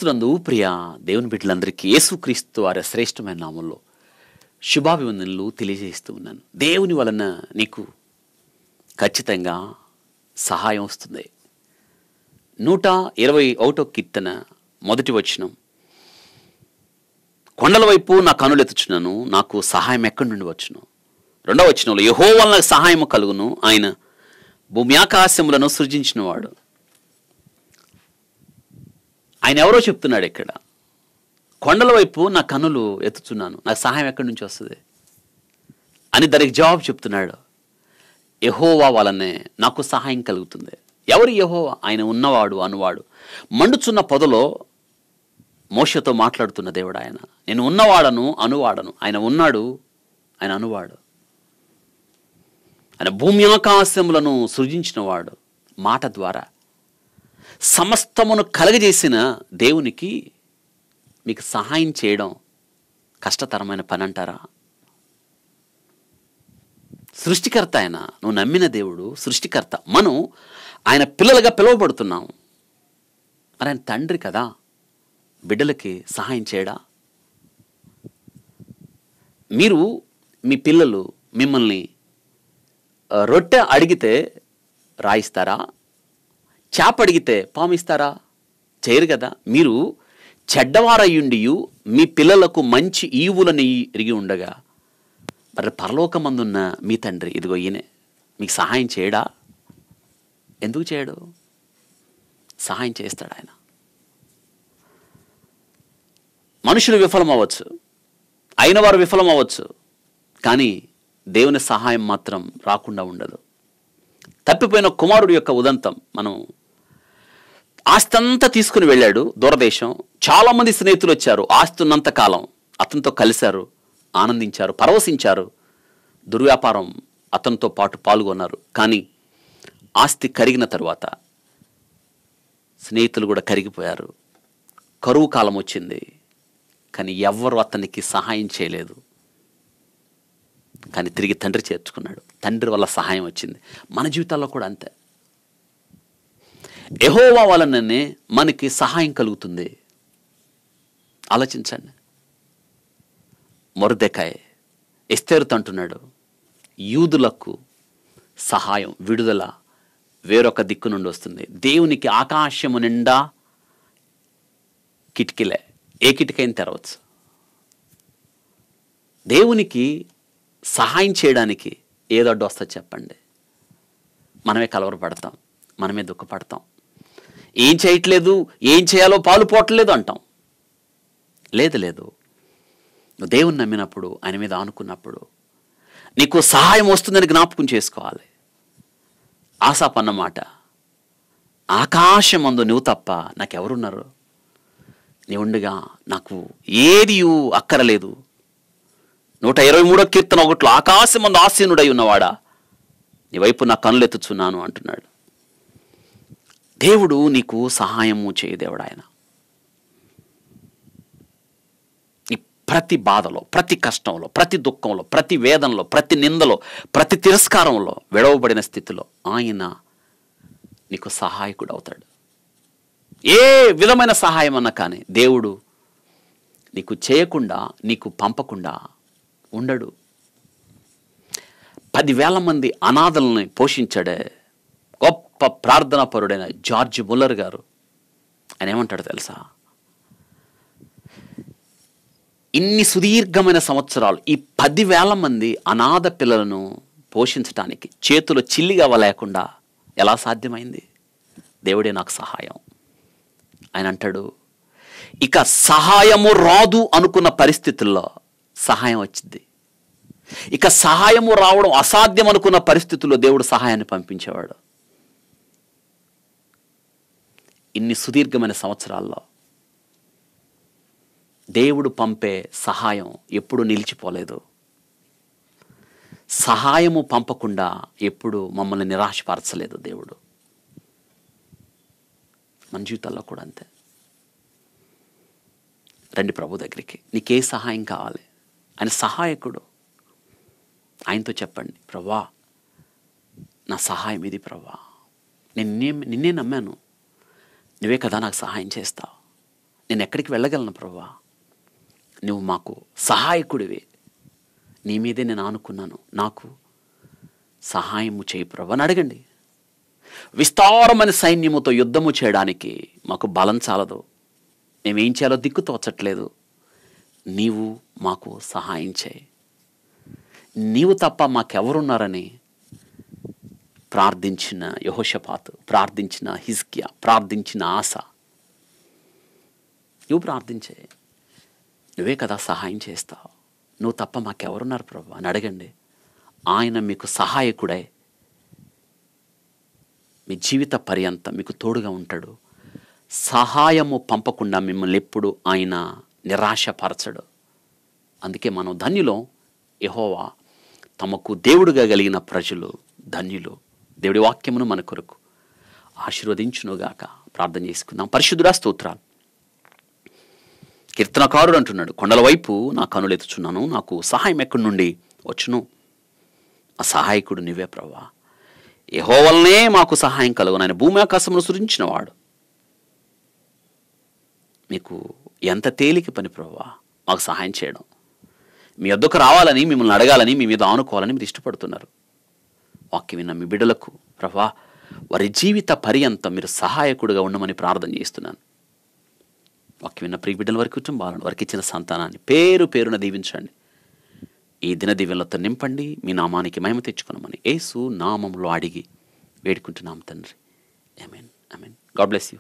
క్రీస్తునందు ప్రియ దేవుని బిడ్డలందరికీ యేసుక్రీస్తు వారి శ్రేష్టమైన నామంలో శుభాభివందనలు తెలియజేస్తూ ఉన్నాను. దేవుని వలన నీకు ఖచ్చితంగా సహాయం వస్తుంది. 121 కీర్తన మొదటి వచనం, కొండల వైపు నా కనులెత్తుచున్నాను, నాకు సహాయం ఎక్కడి నుండి వచ్చును. రెండవ వచనంలో, యెహోవా నాకు సహాయం కలుగును, ఆయన భూమి ఆకాశములను సృజించినవాడు. ఆయన ఎవరో చెప్తున్నాడు ఇక్కడ. కొండల వైపు నా కన్నులు ఎత్తుచున్నాను, నాకు సహాయం ఎక్కడి నుంచి వస్తుంది అని దానికి జవాబు చెప్తున్నాడు. యెహోవా వలనే నాకు సహాయం కలుగుతుంది. ఎవరు యెహోవా? ఆయన ఉన్నవాడు, అనువాడు. మండుచున్న పొదలో మోషేతో మాట్లాడుతున్న దేవుడు ఆయన. నేను ఉన్నవాడను, అనువాడను. ఆయన ఉన్నాడు, ఆయన అనువాడు. ఆయన భూమి ఆకాశములను సృజించినవాడు. మాట ద్వారా సమస్తమును కలగజేసిన దేవునికి మీకు సహాయం చేయడం కష్టతరమైన పని అంటారా? సృష్టికర్త ఆయన. నువ్వు నమ్మిన దేవుడు సృష్టికర్త. మనం ఆయన పిల్లలుగా పిలువబడుతున్నాం. మరి ఆయన తండ్రి కదా, బిడ్డలకి సహాయం చేయడా? మీరు మీ పిల్లలు మిమ్మల్ని రొట్టె అడిగితే రాయిస్తారా? చేప అడిగితే పామిస్తారా? చేయరు కదా. మీరు చెడ్డవారయ్యుండియు మీ పిల్లలకు మంచి ఈవులని ఎరిగి ఉండగా మరి పరలోకమందున్న మీ తండ్రి ఇదిగో ఈయనే మీకు సహాయం చేయడా? ఎందుకు చేయడు? సహాయం చేస్తాడు ఆయన. మనుషులు విఫలం అవ్వచ్చు, అయిన వారు విఫలం అవ్వచ్చు, కానీ దేవుని సహాయం మాత్రం రాకుండా ఉండదు. తప్పిపోయిన కుమారుడు యొక్క ఉదంతం మనం, ఆస్తి అంతా తీసుకుని వెళ్ళాడు దూరదేశం. చాలామంది స్నేహితులు వచ్చారు, ఆస్తి ఉన్నంత కాలం అతనితో కలిశారు, ఆనందించారు, పరవశించారు, దుర్వ్యాపారం అతనితో పాటు పాల్గొన్నారు. కానీ ఆస్తి కరిగిన తరువాత స్నేహితులు కూడా కరిగిపోయారు. కరువు కాలం వచ్చింది, కానీ ఎవ్వరు అతనికి సహాయం చేయలేదు. కానీ తిరిగి తండ్రి చేర్చుకున్నాడు. తండ్రి వల్ల సహాయం వచ్చింది. మన జీవితాల్లో కూడా అంతే. యెహోవా వలననే మనకి సహాయం కలుగుతుంది. ఆలోచించండి. మొర్దెకాయ్ ఎస్తేరుతో అంటున్నాడు, యూదులకు సహాయం, విడుదల వేరొక దిక్కు నుండి వస్తుంది. దేవునికి ఆకాశము నిండా కిటికీలే, ఏ కిటికైనా తెరవచ్చు. దేవునికి సహాయం చేయడానికి ఏదో అడ్డు వస్తుంది చెప్పండి? మనమే కలవరపడతాం, మనమే దుఃఖపడతాం. ఏం చేయట్లేదు, ఏం చేయాలో పాలు పోవట్లేదు అంటాం. లేదు, నువ్వు దేవుని నమ్మినప్పుడు, ఆయన మీద ఆనుకున్నప్పుడు నీకు సహాయం వస్తుందని జ్ఞాపకం చేసుకోవాలి. ఆశాపన్న మాట, ఆకాశమందు నువ్వు తప్ప నాకెవరున్నారు? నీవుండగా నాకు ఏది అక్కరలేదు. 123 కీర్తన 1, ఆకాశమందు ఆసీనుడై ఉన్నవాడా, నీ వైపు నా కనులెత్తుచున్నాను అంటున్నాడు. దేవుడు నీకు సహాయము చేయదేవుడు ఆయన. ఈ ప్రతి బాధలో, ప్రతి కష్టంలో, ప్రతి దుఃఖంలో, ప్రతి వేదనలో, ప్రతి నిందలో, ప్రతి తిరస్కారంలో, విడవబడిన స్థితిలో ఆయన నీకు సహాయకుడు అవుతాడు. ఏ విధమైన సహాయం అన్నా కానీ దేవుడు నీకు చేయకుండా, నీకు పంపకుండా ఉండడు. 10,000 మంది అనాథలను పోషించాడే గొప్ప ప్రార్థనా పరుడైన జార్జ్ ముల్లర్ గారు. ఆయన ఏమంటాడు తెలుసా? ఇన్ని సుదీర్ఘమైన సంవత్సరాలు ఈ 10,000 మంది అనాథ పిల్లలను పోషించడానికి చేతులు చిల్లిగా లేకుండా ఎలా సాధ్యమైంది? దేవుడే నాకు సహాయం. ఆయన అంటాడు, ఇక సహాయము రాదు అనుకున్న పరిస్థితుల్లో సహాయం వచ్చింది. ఇక సహాయము రావడం అసాధ్యం అనుకున్న పరిస్థితుల్లో దేవుడు సహాయాన్ని పంపించేవాడు. ఇన్ని సుదీర్ఘమైన సంవత్సరాల్లో దేవుడు పంపే సహాయం ఎప్పుడు నిలిచిపోలేదు. సహాయము పంపకుండా ఎప్పుడు మమ్మల్ని నిరాశపరచలేదు దేవుడు. మన జీవితాల్లో కూడా అంతే. రండి ప్రభు దగ్గరికి. నీకే సహాయం కావాలి? ఆయన సహాయకుడు. ఆయనతో చెప్పండి, ప్రభా నా సహాయం ఇది ప్రభా, నిన్నే నమ్మాను, నువ్వే కదా నాకు సహాయం చేస్తావు. నేను ఎక్కడికి వెళ్ళగలను ప్రభువా? నువ్వు మాకు సహాయకుడివి. నీ మీదే నేను ఆనుకున్నాను, నాకు సహాయము చేయి ప్రభువా అని అడగండి. విస్తారమైన సైన్యముతో యుద్ధము చేయడానికి మాకు బలం చాలదు, మేమేం చేయాలో దిక్కు తోచట్లేదు, నీవు మాకు సహాయం చేయి. నీవు తప్ప మాకెవరున్నారని ప్రార్థించిన యెహోషాపాతు, ప్రార్థించిన హిజ్కియా, ప్రార్థించిన ఆసా. నువ్వు ప్రార్థించే, నువ్వే కదా సహాయం చేస్తావు. నువ్వు తప్ప మాకెవరున్నారు ప్రభువా అని అడగండి. ఆయన మీకు సహాయకుడై మీ జీవిత పర్యంతం మీకు తోడుగా ఉంటాడు. సహాయము పంపకుండా మిమ్మల్ని ఎప్పుడు ఆయన నిరాశపరచడు. అందుకే మనం ధన్యులం. యెహోవా తమకు దేవుడుగా కలిగిన ప్రజలు ధన్యులు. దేవుడి వాక్యమును మన కొరకు ఆశీర్వదించునుగాక. ప్రార్థన చేసుకుందాం. పరిశుద్ధుడా స్తోత్రాలు. కీర్తనకారుడు అంటున్నాడు, కొండల వైపు నా కనులు ఎత్తుచున్నాను, నాకు సహాయం ఎక్కడి నుండి వచ్చును? ఆ సహాయకుడు నీవే ప్రభువా. యెహోవానే మాకు సహాయం కలుగును. ఆయన భూమి ఆకాశమును సృజించిన వాడు. మీకు ఎంత తేలిక పని ప్రభువా మాకు సహాయం చేయడం. మీ వద్దకు రావాలని, మిమ్మల్ని అడగాలని, మీ మీద ఆనుకోవాలని మీరు ఇష్టపడుతున్నారు. వాక్యం విన్న మీ బిడ్డలకు ప్రభువా వారి జీవిత పర్యంతం మీరు సహాయకుడిగా ఉండమని ప్రార్థన చేస్తున్నాను. వాక్యం విన్న ప్రియ బిడ్డల వారి కుటుంబాలను, వారికి ఇచ్చిన సంతానాన్ని పేరు పేరున దీవించండి. ఈ దిన దీవెనలతో నింపండి. మీ నామానికి మహిమ తెచ్చుకున్నామని యేసు నామములో అడిగి వేడుకుంటున్నాం తండ్రి. ఆమేన్. ఆమేన్. God bless you.